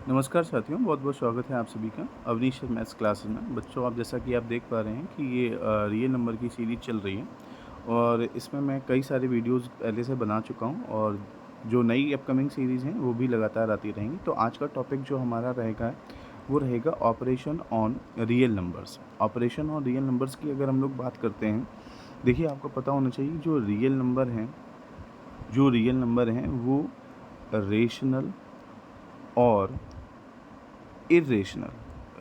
नमस्कार साथियों, बहुत-बहुत स्वागत है आप सभी का अवनीश मैथ्स क्लासेस में। बच्चों, आप जैसा कि आप देख पा रहे हैं कि ये रियल नंबर की सीरीज़ चल रही है और इसमें मैं कई सारे वीडियोज़ पहले से बना चुका हूँ और जो नई अपकमिंग सीरीज़ हैं, वो भी लगातार आती रहेंगी। तो आज का टॉपिक जो हमारा रहेगा, वो रहेगा operation on real numbers. Operation on real numbers की अगर हम लोग बात करते हैं, देखिए आपको पता होना चाहिए जो रियल नंबर हैं वो रेशनल और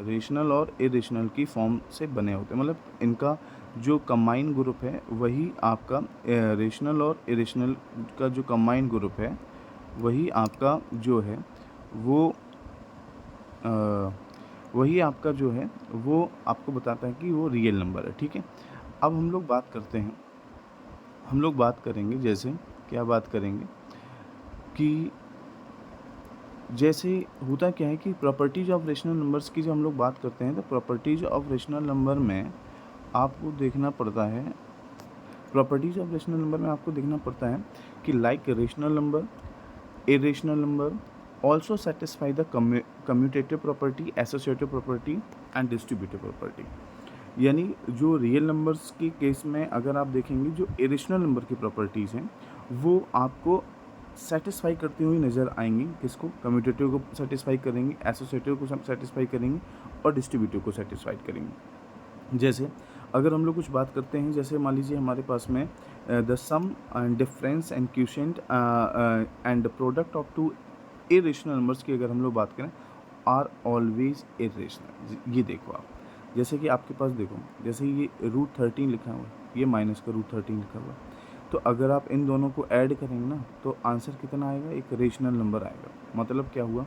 रेशनल और इरेशनल की फॉर्म से बने होते हैं। मतलब इनका जो कंबाइन ग्रुप है वही आपका रेशनल और इरेशनल का जो कंबाइन ग्रुप है वही आपका जो है वो अ, वही आपका जो है वो आपको बताता है कि वो रियल नंबर है। ठीक है, अब हम लोग बात करेंगे जैसे क्या बात करेंगे कि जैसे होता क्या है कि प्रॉपर्टीज़ ऑफ रेशनल नंबर्स की जब हम लोग बात करते हैं तो प्रॉपर्टीज़ ऑफ रेशनल नंबर में आपको देखना पड़ता है प्रॉपर्टीज़ ऑफ रेशनल नंबर में आपको देखना पड़ता है कि like rational number, irrational number also satisfy the commutative property, associative property and distributive property. यानी जो रियल नंबर्स के केस में अगर आप देखेंगे जो इरेशनल नंबर की प्रॉपर्टीज़ हैं वो आपको सेटिस्फाई करती हुई नज़र आएंगी। किसको? कम्यूटेटिव को सेटिस्फाई करेंगी, एसोसिएटिव को सेटिस्फाई करेंगी और डिस्ट्रीब्यूटिव को सेटिस्फाई करेंगी। जैसे अगर हम लोग कुछ बात करते हैं, जैसे मान लीजिए हमारे पास में the sum and difference and quotient and product of two irrational numbers की अगर हम लोग बात करें आर ऑलवेज इरेशनल। ये देखो आप, जैसे कि आपके पास देखो, जैसे ये √13 लिखा हुआ है, ये माइनस का √13 लिखा हुआ है, तो अगर आप इन दोनों को ऐड करेंगे ना तो आंसर कितना आएगा? एक रेशनल नंबर आएगा। मतलब क्या हुआ,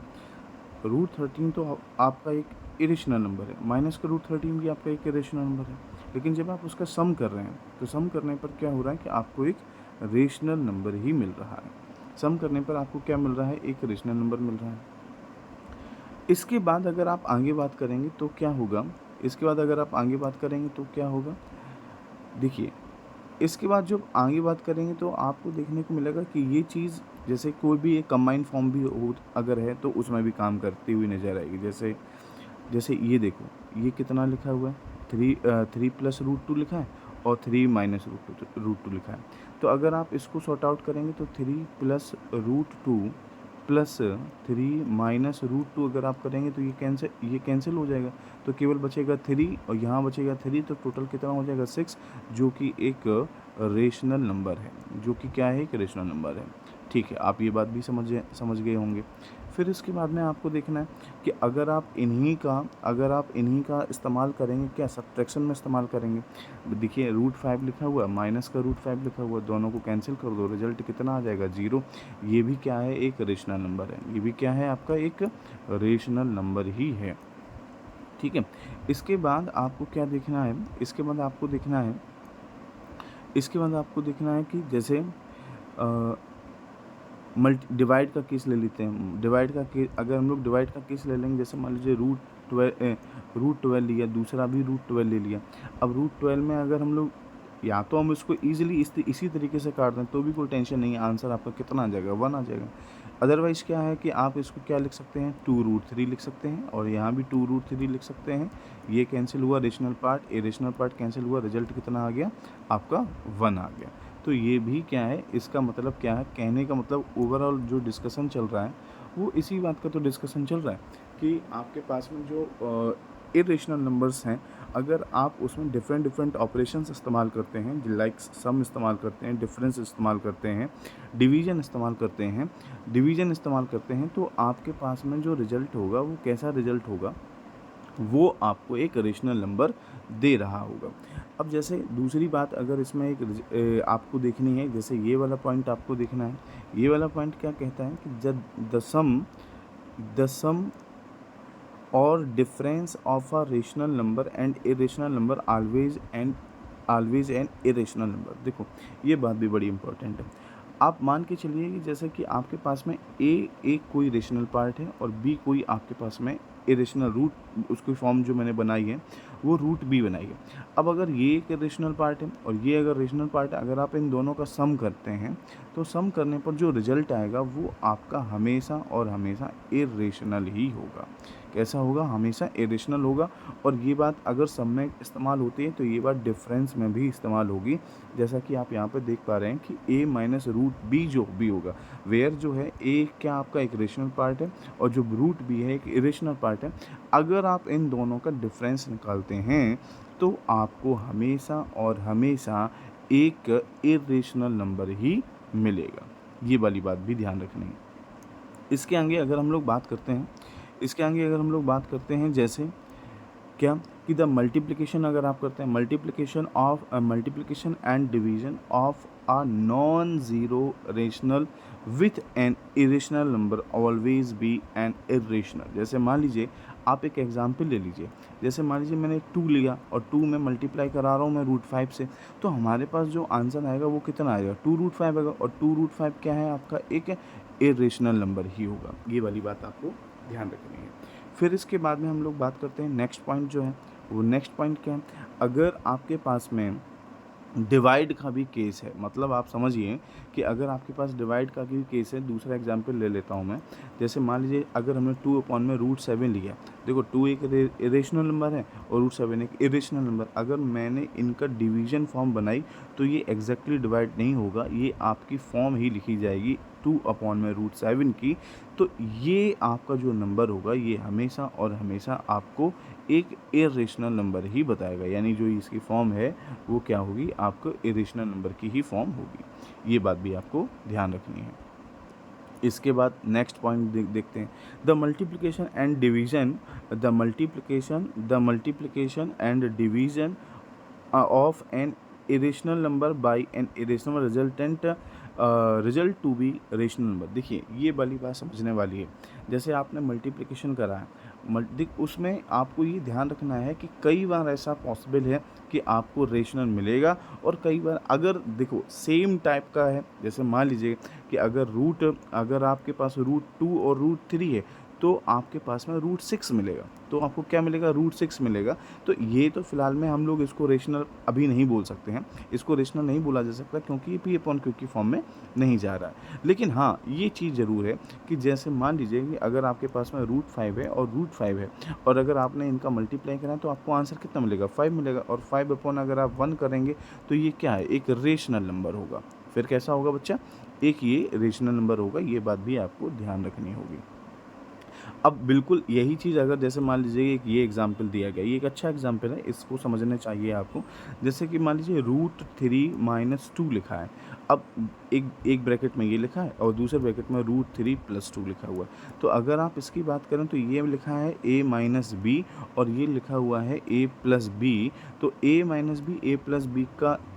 √13 तो आपका एक इरेशनल नंबर है, माइनस का √13 भी आपका एक इरेशनल नंबर है। लेकिन जब आप उसका सम कर रहे हैं तो सम करने पर क्या हो रहा है कि आपको एक रेशनल नंबर ही मिल रहा है। सम करने पर आपको क्या मिल रहा है? एक रेशनल नंबर मिल रहा है। इसके बाद अगर आप आगे बात करेंगे तो क्या होगा? इसके बाद अगर आप आगे बात करेंगे तो क्या होगा? देखिए, इसके बाद जब आगे बात करेंगे तो आपको देखने को मिलेगा कि ये चीज़ जैसे कोई भी एक कंबाइंड फॉर्म भी हो अगर है तो उसमें भी काम करती हुई नज़र आएगी। जैसे जैसे ये देखो, ये कितना लिखा हुआ है? 3 प्लस √2 लिखा है और 3 माइनस √2 लिखा है। तो अगर आप इसको सॉर्ट आउट करेंगे तो 3 प्लस √2 प्लस 3 माइनस √2 अगर आप करेंगे तो ये कैंसिल हो जाएगा। तो केवल बचेगा 3 और यहाँ बचेगा 3, तो टोटल कितना हो जाएगा? 6, जो कि एक रेशनल नंबर है। जो कि क्या है? एक रेशनल नंबर है। ठीक है, आप ये बात भी समझ गए होंगे। फिर इसके बाद में आपको देखना है कि अगर आप इन्हीं का इस्तेमाल करेंगे, क्या सब्ट्रैक्शन में इस्तेमाल करेंगे। देखिए √5 लिखा हुआ है, माइनस का √5 लिखा हुआ है, दोनों को कैंसिल कर दो, रिजल्ट कितना आ जाएगा? 0। ये भी क्या है? एक रेशनल नंबर है। ये भी क्या है? आपका एक रेशनल नंबर ही है। ठीक है, इसके बाद आपको क्या देखना है? इसके बाद आपको देखना है कि जैसे डिवाइड का केस ले लेते हैं। अगर हम लोग डिवाइड का केस ले लेंगे, जैसे मान लीजिए √12 लिया, दूसरा भी √12 ले लिया। अब √12 में अगर हम लोग या तो हम इसको ईजिली इसी तरीके से काट दें तो भी कोई टेंशन नहीं है, आंसर आपका कितना आ जाएगा? 1 आ जाएगा। अदरवाइज़ क्या है कि आप इसको क्या लिख सकते हैं? 2√3 लिख सकते हैं और यहाँ भी 2√3 लिख सकते हैं। ये कैंसिल हुआ, rational part, irrational part cancel हुआ, रिजल्ट कितना आ गया? आपका 1 आ गया। तो ये भी क्या है? इसका मतलब क्या है? कहने का मतलब ओवरऑल जो डिस्कशन चल रहा है वो इसी बात का तो डिस्कशन चल रहा है कि आपके पास में जो इरेशनल नंबर्स हैं, अगर आप उसमें डिफरेंट ऑपरेशंस इस्तेमाल करते हैं, लाइक सम इस्तेमाल करते हैं, डिफरेंस इस्तेमाल करते हैं, डिवीज़न इस्तेमाल करते हैं, तो आपके पास में जो रिज़ल्ट होगा वो कैसा रिज़ल्ट होगा? वो आपको एक रेशनल नंबर दे रहा होगा। अब जैसे दूसरी बात अगर इसमें आपको देखनी है, जैसे ये वाला पॉइंट आपको देखना है। ये वाला पॉइंट क्या कहता है कि जब द सम और difference of a rational number and irrational number always an irrational number. देखो, ये बात भी बड़ी इंपॉर्टेंट है। आप मान के चलिए कि जैसे कि आपके पास में ए एक कोई रेशनल पार्ट है और बी कोई आपके पास में इरेशनल रूट, उसकी फॉर्म जो मैंने बनाई है वो रूट बी बनाई है। अब अगर ये एक रेशनल पार्ट है और ये अगर रेशनल पार्ट है, अगर आप इन दोनों का सम करते हैं तो सम करने पर जो रिजल्ट आएगा वो आपका हमेशा और हमेशा इरेशनल ही होगा। कैसा होगा? हमेशा इरेशनल होगा। और ये बात अगर सम में इस्तेमाल होती है तो ये बात डिफरेंस में भी इस्तेमाल होगी। जैसा कि आप यहाँ पे देख पा रहे हैं कि a माइनस रूट बी जो भी होगा, वेयर जो है a क्या आपका एक रेशनल पार्ट है और जो रूट बी है एक इरेशनल पार्ट है। अगर आप इन दोनों का डिफरेंस निकालते हैं तो आपको हमेशा और हमेशा एक इरेशनल नंबर ही मिलेगा। ये वाली बात भी ध्यान रखनी है। इसके आगे अगर हम लोग बात करते हैं, जैसे क्या कि द मल्टीप्लिकेशन, अगर आप करते हैं multiplication and division of a non zero rational with an irrational number always be an irrational. जैसे मान लीजिए आप एक एग्जांपल ले लीजिए, जैसे मान लीजिए मैंने 2 लिया और 2 में मल्टीप्लाई करा रहा हूँ मैं √5 से, तो हमारे पास जो आंसर आएगा वो कितना आएगा? 2√5 आएगा। और 2√5 क्या है? आपका एक इरेशनल नंबर ही होगा। ये वाली बात आपको ध्यान रखनी है। फिर इसके बाद में हम लोग बात करते हैं नेक्स्ट पॉइंट जो है, वो नेक्स्ट पॉइंट क्या है? अगर आपके पास में डिवाइड का भी केस है, मतलब आप समझिए कि अगर आपके पास डिवाइड का भी केस है, दूसरा एग्जांपल ले लेता हूँ मैं। जैसे मान लीजिए अगर हमने 2/√7 लिया, देखो 2 एक इरेशनल नंबर है और √7 एक इरेशनल नंबर। अगर मैंने इनका डिवीजन फॉर्म बनाई तो ये एग्जैक्टली डिवाइड नहीं होगा, ये आपकी फॉर्म ही लिखी जाएगी 2/√7 की। तो ये आपका जो नंबर होगा ये हमेशा और हमेशा आपको एक इरेशनल नंबर ही बताएगा, यानी जो इसकी फॉर्म है वो क्या होगी? आपको इरेशनल नंबर की ही फॉर्म होगी। ये बात भी आपको ध्यान रखनी है। इसके बाद नेक्स्ट पॉइंट देखते हैं, the multiplication and division of an irrational number by an irrational result to be rational number. देखिए ये वाली बात समझने वाली है। जैसे आपने मल्टीप्लिकेशन करा है, उसमें आपको ये ध्यान रखना है कि कई बार ऐसा पॉसिबल है कि आपको रेशनल मिलेगा और कई बार अगर देखो सेम टाइप का है, जैसे मान लीजिए कि अगर आपके पास √2 और √3 है तो आपके पास में √6 मिलेगा, तो आपको क्या मिलेगा? √6 मिलेगा। तो ये तो फिलहाल में हम लोग इसको रेशनल अभी नहीं बोल सकते हैं, इसको रेशनल नहीं बोला जा सकता क्योंकि ये P/Q की फॉर्म में नहीं जा रहा है। लेकिन हाँ, ये चीज़ ज़रूर है कि जैसे मान लीजिए कि अगर आपके पास में √5 है और √5 है और अगर आपने इनका मल्टीप्लाई करा तो आपको आंसर कितना मिलेगा? 5 मिलेगा। और 5 अगर आप 1 करेंगे तो ये क्या है? एक रेशनल नंबर होगा। फिर कैसा होगा बच्चा? एक ये रेशनल नंबर होगा। ये बात भी आपको ध्यान रखनी होगी। अब बिल्कुल यही चीज़ अगर जैसे मान लीजिए ये एग्जांपल दिया गया, ये एक अच्छा एग्जांपल है, इसको समझना चाहिए आपको। जैसे कि मान लीजिए √3 - 2 लिखा है। अब एक ब्रैकेट में ये लिखा है और दूसरे ब्रैकेट में √3 + 2 लिखा हुआ है। तो अगर आप इसकी बात करें तो ये लिखा है a - b और ये लिखा हुआ है a + b। तो a - b a + b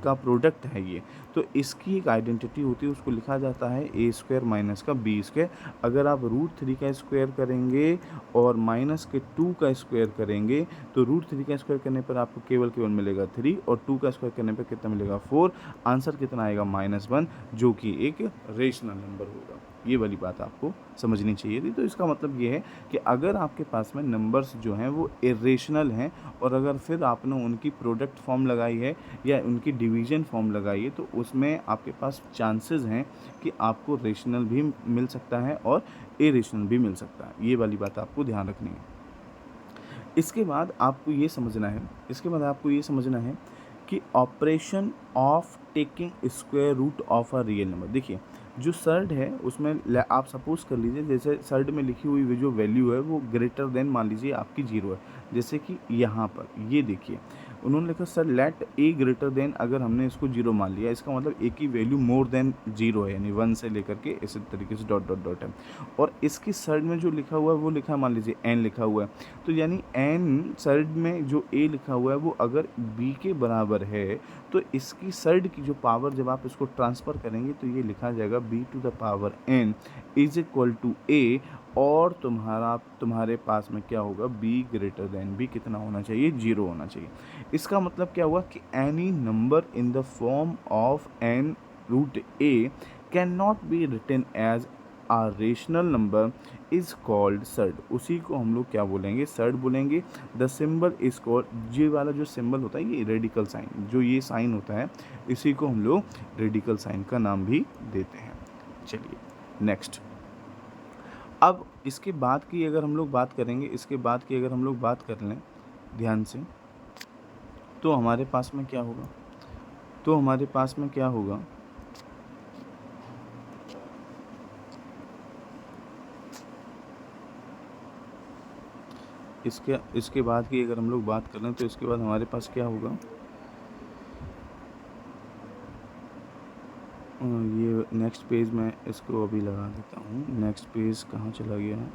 का प्रोडक्ट है ये। तो इसकी एक आइडेंटिटी होती है, उसको लिखा जाता है a² - b²। अगर आप √3 का स्क्वायर करेंगे और -2 का स्क्वायर करेंगे तो √3 का स्क्वायर करने पर आपको केवल मिलेगा 3 और 2 का स्क्वायर करने पर कितना मिलेगा? 4। आंसर कितना आएगा? -1, जो कि एक रेशनल नंबर होगा। ये वाली बात आपको समझनी चाहिए थी। तो इसका मतलब ये है कि अगर आपके पास में नंबर्स जो हैं वो इरेशनल हैं और अगर फिर आपने उनकी प्रोडक्ट फॉर्म लगाई है या उनकी डिवीजन फॉर्म लगाई है तो उसमें आपके पास चांसेस हैं कि आपको रेशनल भी मिल सकता है और इरेशनल भी मिल सकता है। ये वाली बात आपको ध्यान रखनी है। इसके बाद आपको ये समझना है कि operation of taking square root of a real number. देखिए जो सर्ड है उसमें आप सपोज कर लीजिए, जैसे सर्ड में लिखी हुई जो वैल्यू है वो ग्रेटर देन मान लीजिए आपकी 0 है। जैसे कि यहाँ पर ये देखिए उन्होंने लिखा sir let a greater than, अगर हमने इसको 0 मान लिया इसका मतलब a की वैल्यू मोर देन 0 है, यानी 1 से लेकर के इसी तरीके से डॉट है। और इसकी सर्ड में जो लिखा हुआ है वो लिखा है मान लीजिए n लिखा हुआ है, तो यानी n सर्ड में जो a लिखा हुआ है वो अगर b के बराबर है तो इसकी सर्ड की जो पावर जब आप इसको ट्रांसफ़र करेंगे तो ये लिखा जाएगा b⁴n = a और तुम्हारे पास में क्या होगा? b कितना होना चाहिए? 0 होना चाहिए। इसका मतलब क्या हुआ कि any number in the form of n √a can not be written as a rational number is called surd, उसी को हम लोग क्या बोलेंगे, सर्ड बोलेंगे। द सिंबल इज कॉल्ड, ये वाला जो सिंबल होता है ये रेडिकल साइन, जो ये साइन होता है इसी को हम लोग रेडिकल साइन का नाम भी देते हैं। चलिए नेक्स्ट, अब इसके बाद की अगर हम लोग बात करेंगे, इसके बाद की अगर हम लोग बात कर लें ध्यान से, तो हमारे पास में क्या होगा, तो हमारे पास में क्या होगा, इसके बाद की अगर हम लोग बात करें तो इसके बाद हमारे पास क्या होगा, ये नेक्स्ट पेज में इसको अभी लगा देता हूँ। नेक्स्ट पेज कहाँ चला गया है,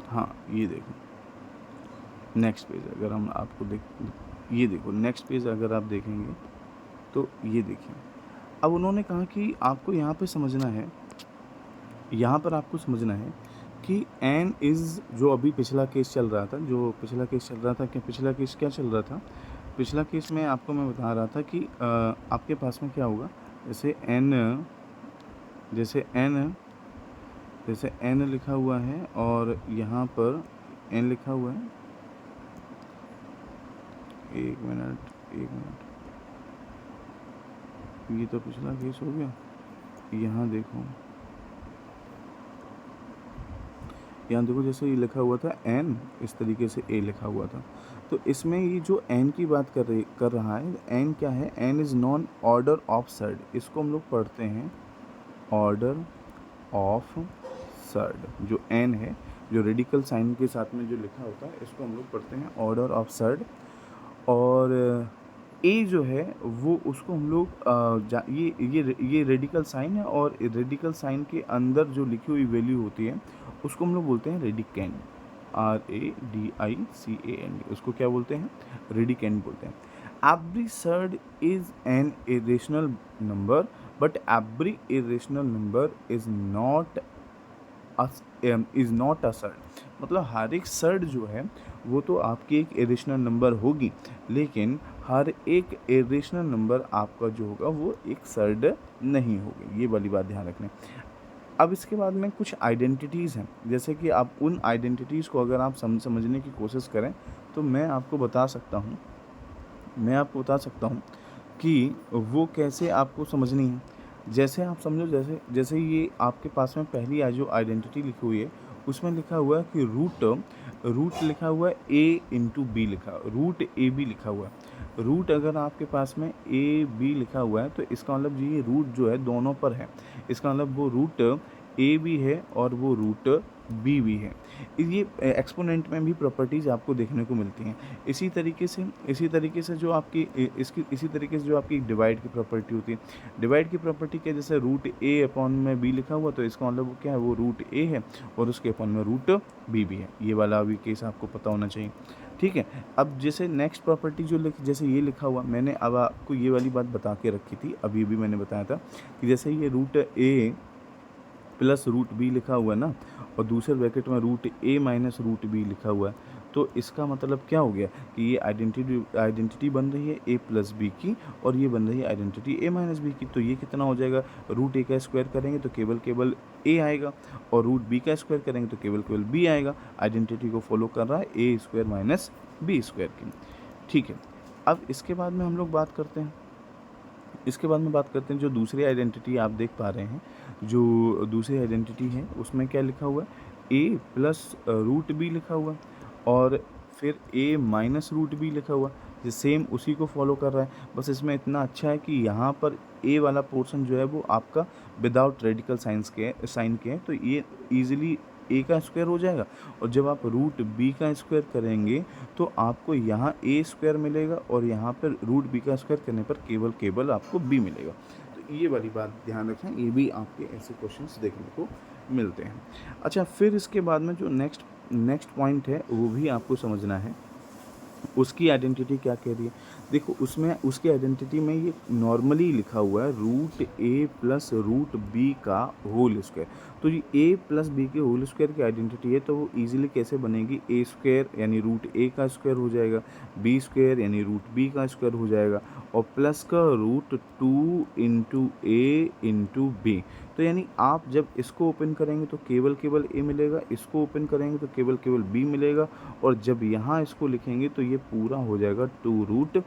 हाँ ये देखो नेक्स्ट पेज, अगर हम आपको ये देखो नेक्स्ट पेज अगर आप देखेंगे तो ये देखिए, अब उन्होंने कहा कि आपको यहाँ पे समझना है, यहाँ पर आपको समझना है कि एन इज़, जो अभी पिछला केस चल रहा था, जो पिछला केस चल रहा था, क्या पिछला केस क्या चल रहा था, पिछला केस में आपको मैं बता रहा था कि आपके पास में क्या होगा, जैसे एन लिखा हुआ है और यहाँ पर एन लिखा हुआ है, एक मिनट, ये तो पिछला केस हो गया। यहाँ देखो जैसे ये लिखा हुआ था एन, इस तरीके से ए लिखा हुआ था, तो इसमें ये जो एन की बात कर रहा है, एन क्या है, n is known order of surd, इसको हम लोग पढ़ते हैं ऑर्डर ऑफ सर्ड। जो एन है, जो रेडिकल साइन के साथ में जो लिखा होता है, इसको हम लोग पढ़ते हैं ऑर्डर ऑफ सर्ड। और ए जो है वो उसको हम लोग ये रेडिकल साइन है, और रेडिकल साइन के अंदर जो लिखी हुई वैल्यू होती है उसको हम लोग बोलते हैं रेडिकेंड, RADICAND, उसको क्या बोलते हैं, रेडिकेंड बोलते हैं। Every surd is an irrational number, but every irrational number is not a surd, मतलब हर एक सर्ड जो है वो तो आपकी एक इरेशनल नंबर होगी, लेकिन हर एक इरेशनल नंबर आपका जो होगा वो एक सर्ड नहीं होगी, ये वाली बात ध्यान रखना। अब इसके बाद में कुछ आइडेंटिटीज़ हैं, जैसे कि आप उन आइडेंटिटीज़ को अगर आप समझने की कोशिश करें तो मैं आपको बता सकता हूँ कि वो कैसे आपको समझनी है। जैसे आप समझो, जैसे ये आपके पास में पहली जो आइडेंटिटी लिखी हुई है उसमें लिखा हुआ है कि रूट लिखा हुआ है a into b, root a b लिखा हुआ है। रूट अगर आपके पास में ए बी लिखा हुआ है तो इसका मतलब ये रूट जो है दोनों पर है, इसका मतलब वो रूट ए भी है और वो रूट बी भी है। ये एक्सपोनेंट में भी प्रॉपर्टीज़ आपको देखने को मिलती हैं। इसी तरीके से जो आपकी डिवाइड की प्रॉपर्टी होती है, डिवाइड की प्रॉपर्टी क्या, जैसे रूट ए अपॉन में बी लिखा हुआ तो इसका मतलब वो क्या है, वो रूट ए है और उसके अपॉन में रूट बी भी है। ये वाला अभी केस आपको पता होना चाहिए, ठीक है। अब जैसे नेक्स्ट प्रॉपर्टी जैसे ये लिखा हुआ, मैंने अब आपको ये वाली बात बता के रखी थी, अभी भी मैंने बताया था कि जैसे ये root a plus root b लिखा हुआ है ना, और दूसरे ब्रैकेट में root a minus root b लिखा हुआ है, तो इसका मतलब क्या हो गया कि ये आइडेंटिटी बन रही है ए प्लस बी की, और ये बन रही है आइडेंटिटी ए माइनस बी की। तो ये कितना हो जाएगा, रूट ए का स्क्वायर करेंगे तो केवल ए आएगा, और रूट बी का स्क्वायर करेंगे तो केवल बी आएगा। आइडेंटिटी को फॉलो कर रहा है a square minus B square की, ठीक है। अब इसके बाद में हम लोग बात करते हैं, जो दूसरी आइडेंटिटी आप देख पा रहे हैं, जो दूसरी आइडेंटिटी है उसमें क्या लिखा हुआ है, ए प्लस रूट बी लिखा हुआ, और फिर ए माइनस रूट बी लिखा हुआ, जो सेम उसी को फॉलो कर रहा है। बस इसमें इतना अच्छा है कि यहाँ पर ए वाला पोर्शन जो है वो आपका विदाउट रेडिकल साइन के है, तो ये ईजिली ए का स्क्वायर हो जाएगा, और जब आप रूट बी का स्क्वायर करेंगे तो आपको यहाँ ए स्क्वायर मिलेगा, और यहाँ पर रूट बी का स्क्वायर करने पर केवल आपको बी मिलेगा। तो ये वाली बात ध्यान रखें, ये भी आपके ऐसे क्वेश्चंस देखने को मिलते हैं। अच्छा, फिर इसके बाद में जो नेक्स्ट पॉइंट है वो भी आपको समझना है, उसकी आइडेंटिटी क्या कह रही है। देखो उसमें उसकी आइडेंटिटी में ये नॉर्मली लिखा हुआ है root a plus root B का होल स्क्वायर। तो ये ए प्लस बी के होल स्क्वायर की आइडेंटिटी है, तो वो ईजिली कैसे बनेगी, ए स्क्वायर यानी रूट ए का स्क्वायर हो जाएगा, बी स्क्वायर यानी रूट बी का स्क्वायर हो जाएगा, और प्लस का रूट 2 इंटू ए इंटू बी। तो यानी आप जब इसको ओपन करेंगे तो केवल केवल ए मिलेगा, इसको ओपन करेंगे तो केवल केवल बी मिलेगा, और जब यहाँ इसको लिखेंगे तो ये पूरा हो जाएगा 2 रूट ए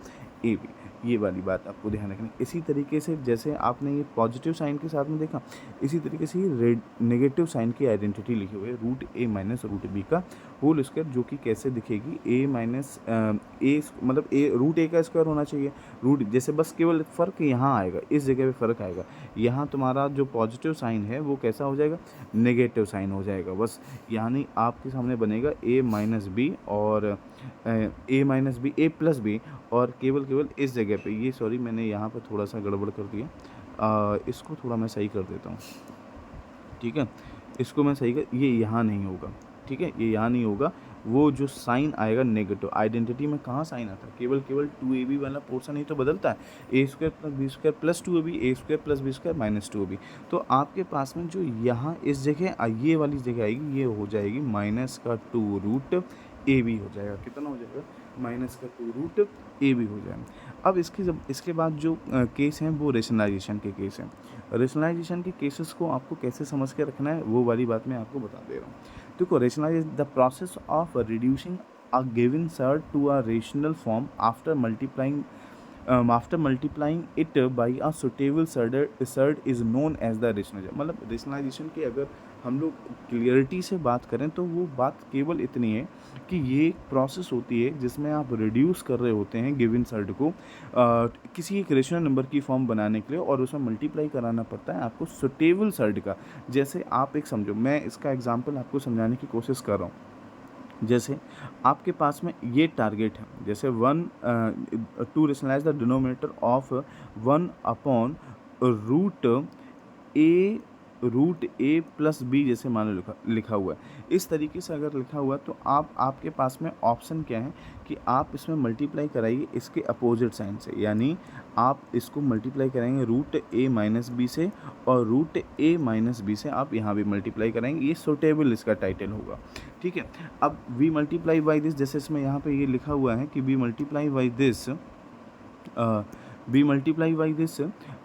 बी। ये वाली बात आपको ध्यान रखनी। इसी तरीके से जैसे आपने ये पॉजिटिव साइन के साथ में देखा, इसी तरीके से ये रेड नेगेटिव साइन की आइडेंटिटी लिखी हुई है, root a minus root B का होल स्क्वायर, जो कि कैसे दिखेगी, ए माइनस ए मतलब ए रूट ए का स्क्वायर होना चाहिए, रूट जैसे बस केवल फ़र्क यहाँ आएगा, इस जगह पे फ़र्क आएगा, यहाँ तुम्हारा जो पॉजिटिव साइन है वो कैसा हो जाएगा, नेगेटिव साइन हो जाएगा, बस यानी आपके सामने बनेगा ए माइनस बी और ए माइनस बी, ए प्लस बी, और केवल केवल इस जगह पे ये, सॉरी मैंने यहाँ पे थोड़ा सा गड़बड़ कर दिया, इसको थोड़ा मैं सही कर देता हूँ, ठीक है, इसको मैं सही कर, ये यहाँ नहीं होगा, ठीक है, ये यहाँ नहीं होगा, वो जो साइन आएगा नेगेटिव, आइडेंटिटी में कहाँ साइन आता है, केवल केवल 2ab वाला पोर्सन ही तो बदलता है, a square plus b square plus 2ab, a square plus b square minus 2ab। तो आपके पास में जो यहाँ इस जगह ये वाली जगह आएगी, ये हो जाएगी माइनस का 2 रूट ए बी हो जाएगा, कितना हो जाएगा, माइनस का 2 रूट ए बी हो जाएगा। अब इसके बाद जो केस हैं वो रेशनलाइजेशन के केस हैं। रेशनलाइजेशन के केसेस को आपको कैसे समझ के रखना है वो वाली बात मैं आपको बता दे रहा हूँ। देखो, rationalise the process of reducing a given surd to a rational form after multiplying it by a suitable surd is known as the rationalisation. मतलब रेशनलाइजेशन की अगर हम लोग क्लियरिटी से बात करें तो वो बात केवल इतनी है कि ये एक प्रोसेस होती है जिसमें आप रिड्यूस कर रहे होते हैं गिवन सर्ड को किसी एक रेशनल नंबर की फॉर्म बनाने के लिए, और उसमें मल्टीप्लाई कराना पड़ता है आपको सुटेबल सर्ड का। जैसे आप एक समझो, मैं इसका एग्जांपल आपको समझाने की कोशिश कर रहा हूँ। जैसे आपके पास में ये टारगेट है, जैसे to rationalise the denominator of 1 upon root a plus b, जैसे मान लो लिखा हुआ है, इस तरीके से अगर लिखा हुआ है तो आपके पास में ऑप्शन क्या है कि आप इसमें मल्टीप्लाई कराइए इसके अपोजिट साइन से, यानी आप इसको मल्टीप्लाई करेंगे रूट ए माइनस बी से, और रूट ए माइनस बी से आप यहाँ भी मल्टीप्लाई कराएंगे, ये सुटेबल इसका टाइटल होगा, ठीक है। अब वी मल्टीप्लाई बाई दिस, जैसे इसमें यहाँ पे ये लिखा हुआ है कि we multiply by this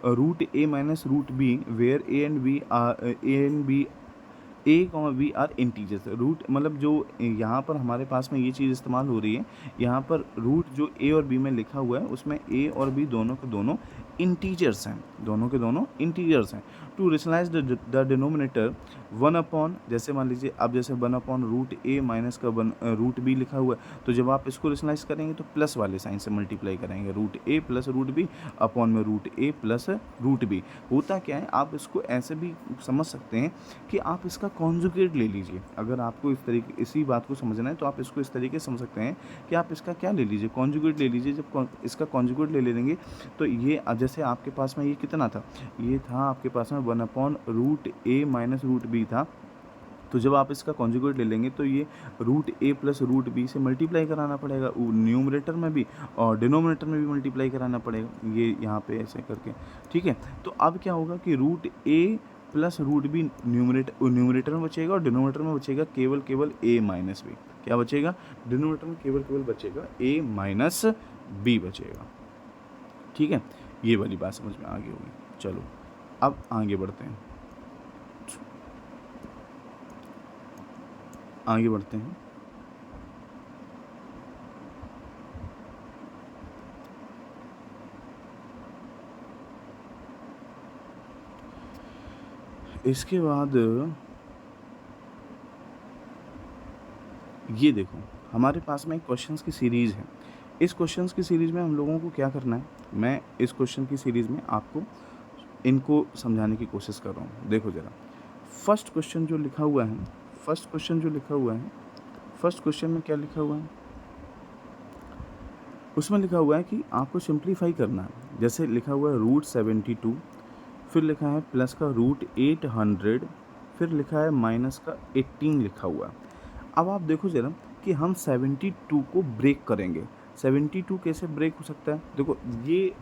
root a minus root b where a and b a comma b are integers. Root मतलब जो यहाँ पर हमारे पास में ये चीज़ इस्तेमाल हो रही है, यहाँ पर रूट जो ए और बी में लिखा हुआ है उसमें ए और बी दोनों के दोनों इंटीजर्स हैं, दोनों के दोनों इंटीजर्स हैं। To rationalise the denominator 1 upon, जैसे मान लीजिए अब जैसे 1 अपॉन रूट ए माइनस का रूट बी लिखा हुआ है, तो जब आप इसको रेशनलाइज करेंगे तो प्लस वाले साइन से मल्टीप्लाई करेंगे, root a plus root B upon में root a plus root B. होता क्या है, आप इसको ऐसे भी समझ सकते हैं कि आप इसका कॉन्जुगेट ले लीजिए। अगर आपको इसी बात को समझना है तो आप इसको इस तरीके से समझ सकते हैं कि आप इसका क्या ले लीजिए, कॉन्जुगेट ले लीजिए। जब इसका कॉन्जुगेट ले लेंगे तो ये जैसे आपके पास में ये कितना था, ये था आपके पास में 1 upon root a minus root B था, तो जब आप इसका कॉन्जुगेट ले लेंगे तो ये root a plus root B से मल्टीप्लाई कराना पड़ेगा, न्यूमरेटर में भी और डिनोमिनेटर में भी मल्टीप्लाई कराना पड़ेगा, ये यहाँ पे ऐसे करके, ठीक है। तो अब क्या होगा कि root a plus root B numerator में बचेगा और डिनोमिनेटर में बचेगा केवल केवल ए माइनस बी। क्या बचेगा, डिनोमिनेटर में केवल केवल बचेगा ए माइनस बी बचेगा, ठीक है। ये वाली बात समझ में आ गई होगी। चलो अब आगे बढ़ते हैं, आगे बढ़ते हैं। इसके बाद ये देखो, हमारे पास में एक क्वेश्चंस की सीरीज़ है। इस क्वेश्चंस की सीरीज़ में हम लोगों को क्या करना है, मैं इस क्वेश्चन की सीरीज़ में आपको इनको समझाने की कोशिश कर रहा हूँ। देखो ज़रा, फर्स्ट क्वेश्चन जो लिखा हुआ है, फर्स्ट क्वेश्चन में क्या लिखा हुआ है, उसमें लिखा हुआ है कि आपको सिंप्लीफाई करना है। जैसे लिखा हुआ है रूट 72, फिर लिखा है प्लस का रूट 800, फिर लिखा है माइनस का 18 लिखा हुआ है। अब आप देखो ज़रा कि हम 72 को ब्रेक करेंगे, 72 कैसे ब्रेक हो सकता है? देखो ये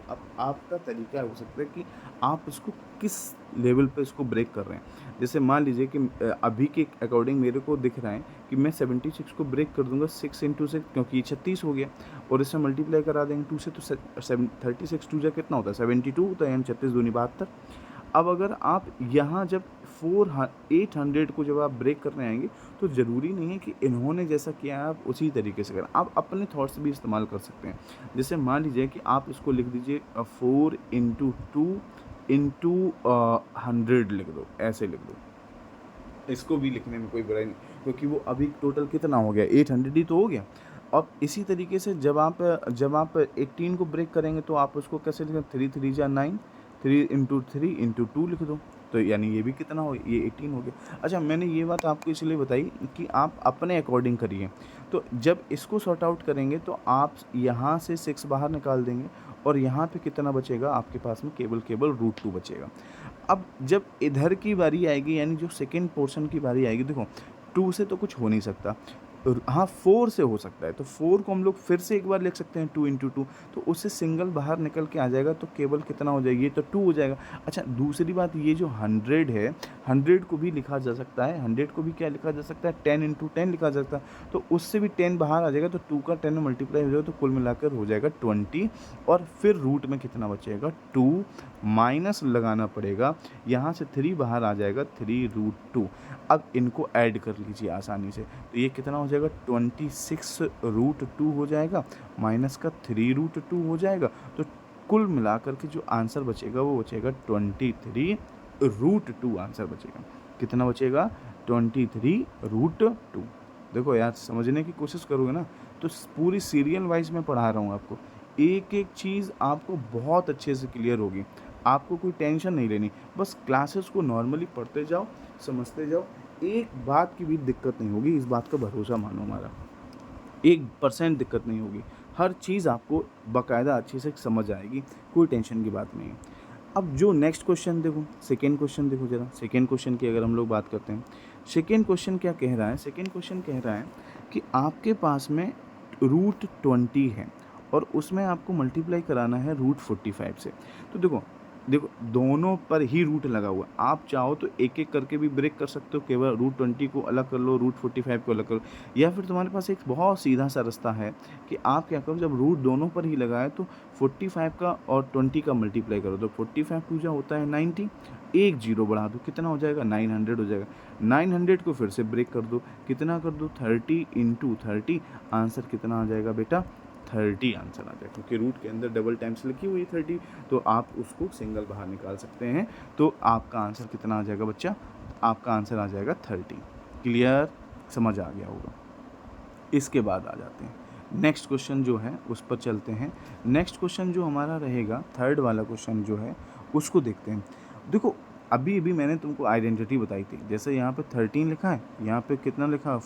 अब आपका तरीका हो सकता है कि आप इसको किस लेवल पे इसको ब्रेक कर रहे हैं। जैसे मान लीजिए कि अभी के अकॉर्डिंग मेरे को दिख रहा है कि मैं 76 को ब्रेक कर दूँगा 6 इंटू 6, क्योंकि ये 36 हो गया और इससे मल्टीप्लाई करा देंगे 2 से, तो 36 2 जा कितना होता है 72 होता है, यानी 36 दूनी 72। अब अगर आप यहाँ जब 800 को जब आप ब्रेक करने आएंगे तो ज़रूरी नहीं है कि इन्होंने जैसा किया है आप उसी तरीके से करें, आप अपने थॉट्स भी इस्तेमाल कर सकते हैं। जैसे मान लीजिए कि आप इसको लिख दीजिए 4 इंटू 2 इंटू 100 लिख दो, ऐसे लिख दो। इसको भी लिखने में कोई बुराई नहीं, क्योंकि वो अभी टोटल कितना हो गया 800 ही तो हो गया। अब इसी तरीके से जब आप 18 को ब्रेक करेंगे तो आप उसको कैसे लिखें, 3 3 जा 9, 3 इंटू 3 इंटू 2 लिख दो, तो यानी ये भी कितना हो, ये 18 हो गया। अच्छा, मैंने ये बात आपको इसलिए बताई कि आप अपने अकॉर्डिंग करिए। तो जब इसको सॉर्ट आउट करेंगे तो आप यहाँ से 6 बाहर निकाल देंगे और यहाँ पे कितना बचेगा आपके पास में, केवल √2 बचेगा। अब जब इधर की बारी आएगी, यानी जो सेकेंड पोर्शन की बारी आएगी, देखो 2 से तो कुछ हो नहीं सकता, हाँ 4 से हो सकता है, तो 4 को हम लोग फिर से एक बार लिख सकते हैं 2 इंटू 2, तो उससे सिंगल बाहर निकल के आ जाएगा, तो केवल कितना हो जाएगा, ये तो 2 हो जाएगा। अच्छा, दूसरी बात, ये जो 100 है, 100 को भी लिखा जा सकता है, 100 को भी क्या लिखा जा सकता है, 10 इंटू 10 लिखा जा सकता है, तो उससे भी 10 बाहर आ जाएगा, तो 2 का 10 में मल्टीप्लाई हो जाएगा, तो कुल मिलाकर हो जाएगा 20, और फिर रूट में कितना बचेगा 2, माइनस लगाना पड़ेगा, यहाँ से 3 बाहर आ जाएगा, 3√2। अब इनको ऐड कर लीजिए आसानी से, तो ये कितना हो जाएगा 26√2 हो जाएगा, माइनस का 3√2 हो जाएगा, तो कुल मिलाकर के जो आंसर बचेगा वो बचेगा 23√2 आंसर बचेगा। कितना बचेगा 23√2। देखो यार, समझने की कोशिश करोगे ना तो पूरी सीरियल वाइज में पढ़ा रहा हूँ आपको, एक एक चीज़ आपको बहुत अच्छे से क्लियर होगी, आपको कोई टेंशन नहीं लेनी, बस क्लासेस को नॉर्मली पढ़ते जाओ, समझते जाओ, एक बात की भी दिक्कत नहीं होगी, इस बात का भरोसा मानो हमारा, 1% दिक्कत नहीं होगी, हर चीज़ आपको बाकायदा अच्छे से समझ आएगी, कोई टेंशन की बात नहीं है। अब जो नेक्स्ट क्वेश्चन देखो, सेकेंड क्वेश्चन देखो जरा, सेकेंड क्वेश्चन की अगर हम लोग बात करते हैं, सेकेंड क्वेश्चन क्या कह रहा है, सेकेंड क्वेश्चन कह रहा है कि आपके पास में √20 है और उसमें आपको मल्टीप्लाई कराना है √45 से। तो देखो दोनों पर ही रूट लगा हुआ है, आप चाहो तो एक एक करके भी ब्रेक कर सकते हो, केवल √20 को अलग कर लो, √45 को अलग करो, या फिर तुम्हारे पास एक बहुत सीधा सा रास्ता है कि आप क्या करो, जब रूट दोनों पर ही लगाए तो 45 का और 20 का मल्टीप्लाई करो, तो 45 2 जा होता है 90, एक जीरो बढ़ा दो, कितना हो जाएगा 900 हो जाएगा, 900 को फिर से ब्रेक कर दो, कितना कर दो 30 इंटू 30, आंसर कितना आ जाएगा बेटा 30 आंसर आ जाएगा, क्योंकि रूट के अंदर डबल टाइम्स लिखी हुई है 30, तो आप उसको सिंगल बाहर निकाल सकते हैं, तो आपका आंसर कितना आ जाएगा बच्चा, आपका आंसर आ जाएगा 30। क्लियर, समझ आ गया होगा। इसके बाद आ जाते हैं नेक्स्ट क्वेश्चन जो है उस पर चलते हैं। नेक्स्ट क्वेश्चन जो हमारा रहेगा, थर्ड वाला क्वेश्चन जो है उसको देखते हैं। देखो अभी मैंने तुमको आइडेंटिटी बताई थी, जैसे यहाँ पे 13 लिखा है, यहाँ पे कितना लिखा है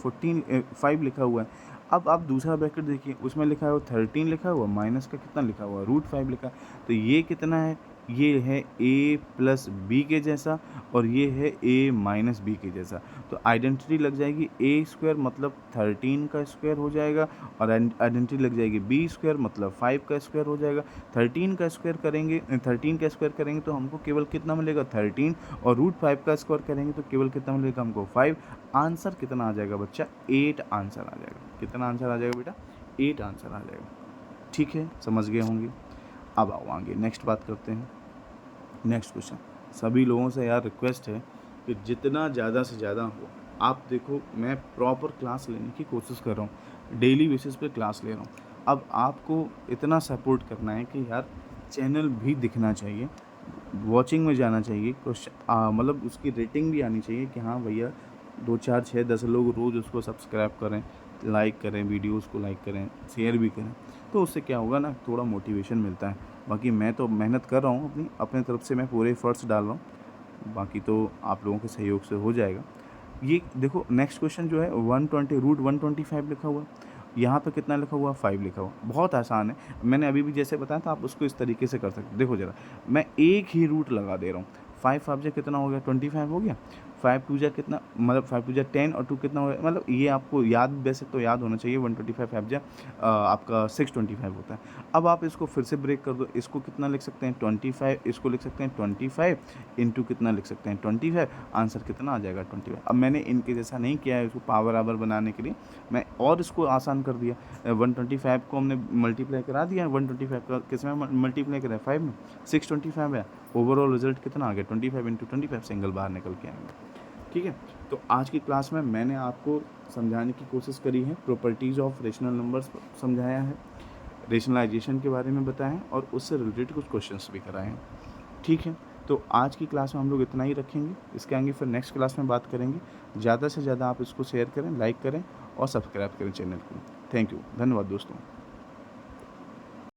5 लिखा हुआ है। अब आप दूसरा ब्रैकेट देखिए, उसमें लिखा है 13 लिखा हुआ, माइनस का कितना लिखा हुआ √5 लिखा है, तो ये कितना है, ये है a प्लस बी के जैसा और ये है a माइनस बी के जैसा, तो आइडेंटिटी लग जाएगी a स्क्वायर मतलब 13 का स्क्वायर हो जाएगा, और आइडेंटिटी लग जाएगी b स्क्वायर मतलब 5 का स्क्वायर हो जाएगा। 13 का स्क्वायर करेंगे तो हमको केवल कितना मिलेगा 13, और √5 का स्क्वायर करेंगे तो केवल कितना मिलेगा हमको 5। आंसर कितना आ जाएगा बच्चा 8 आंसर आ जाएगा। कितना आंसर आ जाएगा बेटा 8 आंसर आ जाएगा। ठीक है, समझ गए होंगे। अब आओ आगे नेक्स्ट बात करते हैं। नेक्स्ट क्वेश्चन, सभी लोगों से यार रिक्वेस्ट है कि जितना ज़्यादा से ज़्यादा हो, आप देखो मैं प्रॉपर क्लास लेने की कोशिश कर रहा हूँ, डेली बेसिस पे क्लास ले रहा हूँ। अब आपको इतना सपोर्ट करना है कि यार चैनल भी दिखना चाहिए, वॉचिंग में जाना चाहिए, मतलब उसकी रेटिंग भी आनी चाहिए कि हाँ भैया 2 4 6 10 लोग रोज़ उसको सब्सक्राइब करें, लाइक करें, वीडियोस को लाइक करें, शेयर भी करें, तो उससे क्या होगा ना, थोड़ा मोटिवेशन मिलता है। बाकी मैं तो मेहनत कर रहा हूँ अपने तरफ से, मैं पूरे एफर्ट्स डाल रहा हूँ, बाकी तो आप लोगों के सहयोग से हो जाएगा। ये देखो नेक्स्ट क्वेश्चन जो है 125 लिखा हुआ, यहाँ पे कितना लिखा हुआ 5 लिखा हुआ, बहुत आसान है। मैंने अभी भी जैसे बताया था, आप उसको इस तरीके से कर सकते। देखो ज़रा, मैं एक ही रूट लगा दे रहा हूँ, 5 5 से कितना हो गया 25 हो गया, 5 टू जा कितना, मतलब 5 टू जा 10 और 2 कितना हो, मतलब ये आपको याद, वैसे तो याद होना चाहिए। 125 5 जा आपका 625 होता है। अब आप इसको फिर से ब्रेक कर दो, इसको कितना लिख सकते हैं 25, इसको लिख सकते हैं 25 इंटू कितना लिख सकते हैं 25, आंसर कितना आ जाएगा 25। अब मैंने इनके जैसा नहीं किया है इसको पावर आवर बनाने के लिए, मैं और इसको आसान कर दिया। 125 को हमने मल्टीप्लाई करा दिया, 125 का किस में मल्टीप्लाई करा है 5 में, 625 है। ओवरऑल रिजल्ट कितना आ गया 25 इंटू 25, सिंगल बाहर निकल के आएंगे। ठीक है, तो आज की क्लास में मैंने आपको समझाने की कोशिश करी है, प्रॉपर्टीज़ ऑफ रेशनल नंबर्स समझाया है, रेशनलाइजेशन के बारे में बताएं और उससे रिलेटेड कुछ क्वेश्चंस भी कराए हैं। ठीक है, तो आज की क्लास में हम लोग इतना ही रखेंगे, इसके आगे फिर नेक्स्ट क्लास में बात करेंगे। ज़्यादा से ज़्यादा आप इसको शेयर करें, लाइक करें और सब्सक्राइब करें चैनल को। थैंक यू, धन्यवाद दोस्तों।